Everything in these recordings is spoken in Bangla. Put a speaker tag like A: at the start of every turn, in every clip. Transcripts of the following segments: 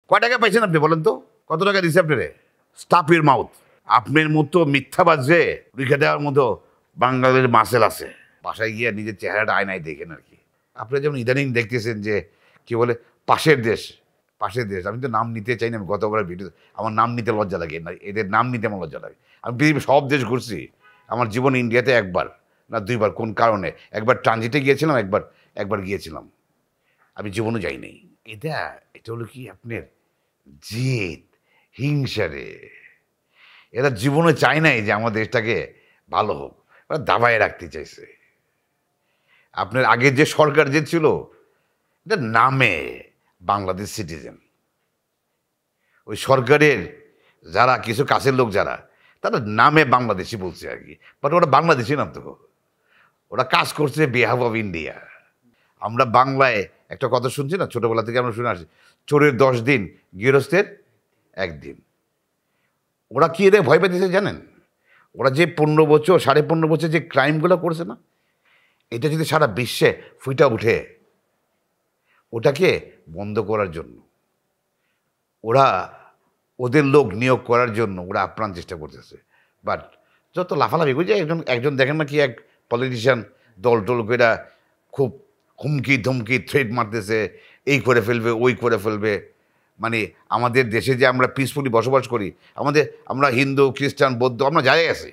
A: কয় টাকা পাইছেন আপনি বলেন তো? কত টাকা দিচ্ছে আপনারে? Staff your mouth. আপনার মতো মিথ্যাবাজ যে রেখে দেওয়ার মতো বাঙালির মাসেল আছে। বাসায় গিয়ে নিজের চেহারাটা আয়নায় দেখেন আর কি। আপনারা যেমন ইদানিং দেখতেছেন যে কি বলে পাশের দেশ, পাশের দেশ। আমি তো নাম নিতে চাই না, আমি গতবার ভিডিও আমার নাম নিতে লজ্জা লাগে না, এদের নাম নিতে আমার লজ্জা লাগে। আমি পৃথিবীর সব দেশ ঘুরছি, আমার জীবন ইন্ডিয়াতে একবার না দুইবার। কোন কারণে? একবার ট্রানজিটে গিয়েছিলাম, একবার গিয়েছিলাম। আমি জীবনও যাই নাই। এটা হলো কি আপনার জেদ, হিংসারে। এরা জীবনে চায় নাই যে আমার দেশটাকে ভালো হোক, ওরা দাবায় রাখতে চাইছে। আপনার আগের যে সরকার যে ছিল, এটা নামে বাংলাদেশ সিটিজেন। ওই সরকারের যারা কিছু কাছের লোক যারা, তারা নামে বাংলাদেশি বলছে আর কি, বাট ওরা বাংলাদেশি না তো, ওরা কাজ করছে বিহাফ অফ ইন্ডিয়া। আমরা বাংলায় একটা কথা শুনছি না, ছোটবেলা থেকে আমরা শুনে আসছি, চোরের 10 দিন, গৃহস্থের 1 দিন। ওরা কি এদের ভয় পেতেছে জানেন? ওরা যে 15 বছর 15.5 বছর যে ক্রাইমগুলো করছে না, এটা যদি সারা বিশ্বে ফুইটা উঠে, ওটাকে বন্ধ করার জন্য ওরা ওদের লোক নিয়োগ করার জন্য ওরা আপ্রাণ চেষ্টা করতেছে। বাট যত লাফালাফি বুঝে একজন দেখেন না কি এক পলিটিশিয়ান দল টল করে খুব হুমকি ধমকি থ্রেট মারতেছে, এই করে ফেলবে ওই করে ফেলবে। মানে আমাদের দেশে যে আমরা পিসফুলি বসবাস করি, আমরা হিন্দু খ্রিস্টান বৌদ্ধ আমরা যাই আছি।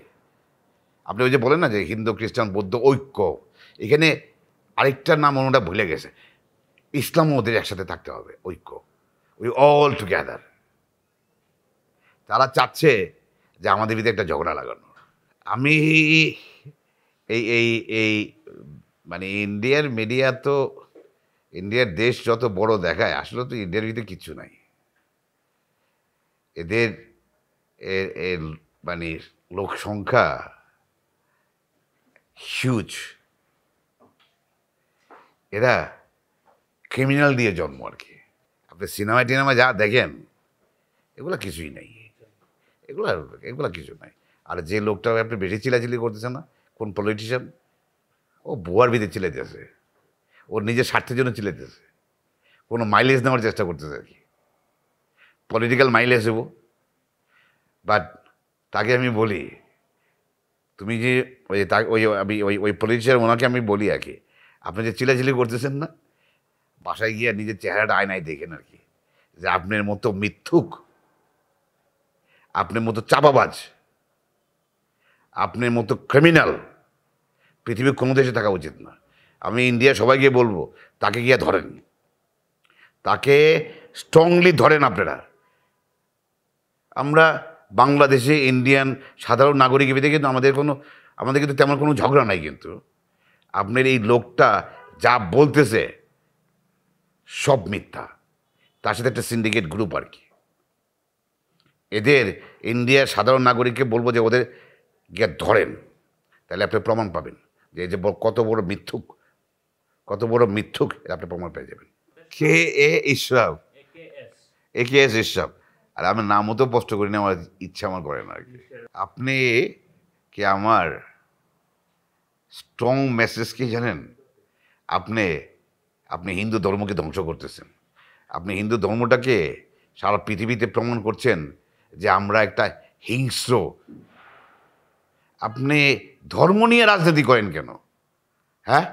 A: আপনি ওই যে বলেন না যে হিন্দু খ্রিস্টান বৌদ্ধ ঐক্য, এখানে আরেকটা নাম ওনারা ভুলে গেছে, ইসলামও ওদের একসাথে থাকতে হবে, ঐক্য, উই অল টুগেদার। তারা চাচ্ছে যে আমাদের ভিতরে একটা ঝগড়া লাগানো। আমি এই এই এই মানে ইন্ডিয়ার মিডিয়া তো ইন্ডিয়ার দেশ যত বড় দেখায়, আসলে তো ইন্ডিয়ার ভিতরে কিচ্ছু নাই। এদের এর মানে লোক সংখ্যা হিউজ। এরা ক্রিমিনাল দিয়ে জন্ম আর কি। আপনি সিনেমা টিনেমা যা দেখেন, এগুলো কিছুই নাই, এগুলা কিছু নাই। আর যে লোকটা আপনি বেশি চিলাচিলি করতেছেন না, কোন পলিটিশিয়ান, ও বুয়ার ভিতরে চিলাইতেছে, ওর নিজের স্বার্থের জন্য চিলাইতেছে, কোনো মাইলেজ নেওয়ার চেষ্টা করতেছে আর কি, পলিটিক্যাল মাইলেজ দেবো। বাট তাকে আমি বলি, তুমি যে ওই পলিটিশিয়ান ওনাকে আমি বলি আর কি, আপনি যে চিলাচিলি করতেছেন না, বাসায় গিয়ে নিজের চেহারাটা আয়নায় দেখেন আর কি, যে আপনার মতো মিথ্যুক, আপনার মতো চাপাবাজ, আপনার মতো ক্রিমিনাল পৃথিবীর কোনো দেশে থাকা উচিত না। আমি ইন্ডিয়া সবাইকে বলবো, তাকে গিয়ে ধরেন, তাকে স্ট্রংলি ধরেন আপনারা। আমরা বাংলাদেশে ইন্ডিয়ান সাধারণ নাগরিক ভিতরে কিন্তু আমাদের কিন্তু তেমন কোনো ঝগড়া নাই, কিন্তু আপনার এই লোকটা যা বলতেছে সব মিথ্যা, তার সাথে একটা সিন্ডিকেট গ্রুপ আর কি। এদের ইন্ডিয়ার সাধারণ নাগরিককে বলবো যে ওদের গিয়ে ধরেন, তাহলে আপনি প্রমাণ পাবেন যে এই যে কত বড় মিথ্যুক আপনি প্রমাণ পেয়ে যাবেন। AKS ইশরাফ। আর আমি নামও তো স্পষ্ট করি না, আমার ইচ্ছা আমার করে না আর কি। আপনি কি আমার স্ট্রং মেসেজ কি জানেন? আপনি হিন্দু ধর্মকে ধ্বংস করতেছেন। আপনি হিন্দু ধর্মটাকে সারা পৃথিবীতে প্রমাণ করছেন যে আমরা একটা হিংস্র। আপনি ধর্ম নিয়ে রাজনীতি করেন কেন? হ্যাঁ,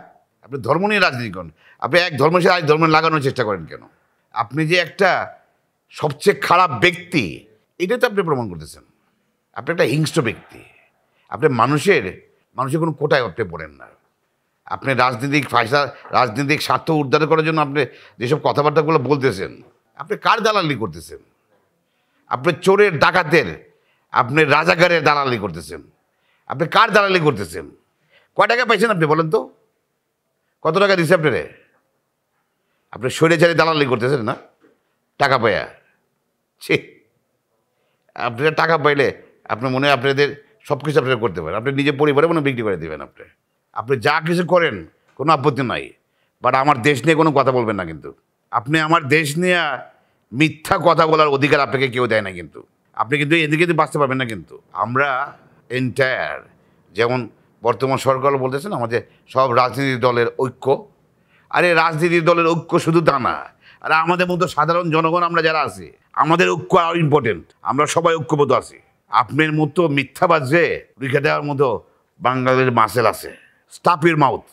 A: আপনি ধর্ম নিয়ে রাজনীতি করেন, আপনি এক ধর্মের সাথে আরেক ধর্ম লাগানোর চেষ্টা করেন কেন? আপনি যে একটা সবচেয়ে খারাপ ব্যক্তি, এটা তো আপনি প্রমাণ করতেছেন। আপনি একটা হিংস্র ব্যক্তি। আপনি মানুষের কোনো কোটায় আপনি পড়েন না। আপনি রাজনৈতিক স্বার্থ উদ্ধার করার জন্য আপনি যেসব কথাবার্তাগুলো বলতেছেন, আপনি কার দালালি করতেছেন? আপনি চোরের ডাকাতের, আপনি রাজাকারের দালালি করতেছেন। আপনি কার দালালি করতেছেন? কয় টাকা পাইছেন আপনি বলেন তো? কত টাকা দিচ্ছে আপনারে? আপনি স্বৈরাচারী দালালি করতেছেন না টাকা পাইয়া? ছি, আপনারা টাকা পাইলে আপনার মনে হয় আপনাদের সব কিছু আপনারা করতে পারেন, আপনি নিজের পরিবারে মনে বিক্রি করে দেবেন। আপনি যা কিছু করেন কোনো আপত্তি নাই, বাট আমার দেশ নিয়ে কোনো কথা বলবেন না। কিন্তু আপনি আমার দেশ নিয়ে মিথ্যা কথা বলার অধিকার আপনাকে কেউ দেয় না। কিন্তু আপনি কিন্তু এদিকে বাঁচতে পারবেন না। কিন্তু আমরা এন্টায়ার, যেমন বর্তমান সরকার বলতেছেন আমাদের সব রাজনীতি দলের ঐক্য। আরে রাজনীতি দলের ঐক্য শুধু তা না, আর আমাদের মতো সাধারণ জনগণ আমরা যারা আছি, আমাদের ঐক্য আরও ইম্পর্টেন্ট। আমরা সবাই ঐক্যবদ্ধ আছি। আপনার মতো মিথ্যাবাদ যে লিখে দেওয়ার মতো বাংলাদেশের মাসেল আছে। Stop your mouth.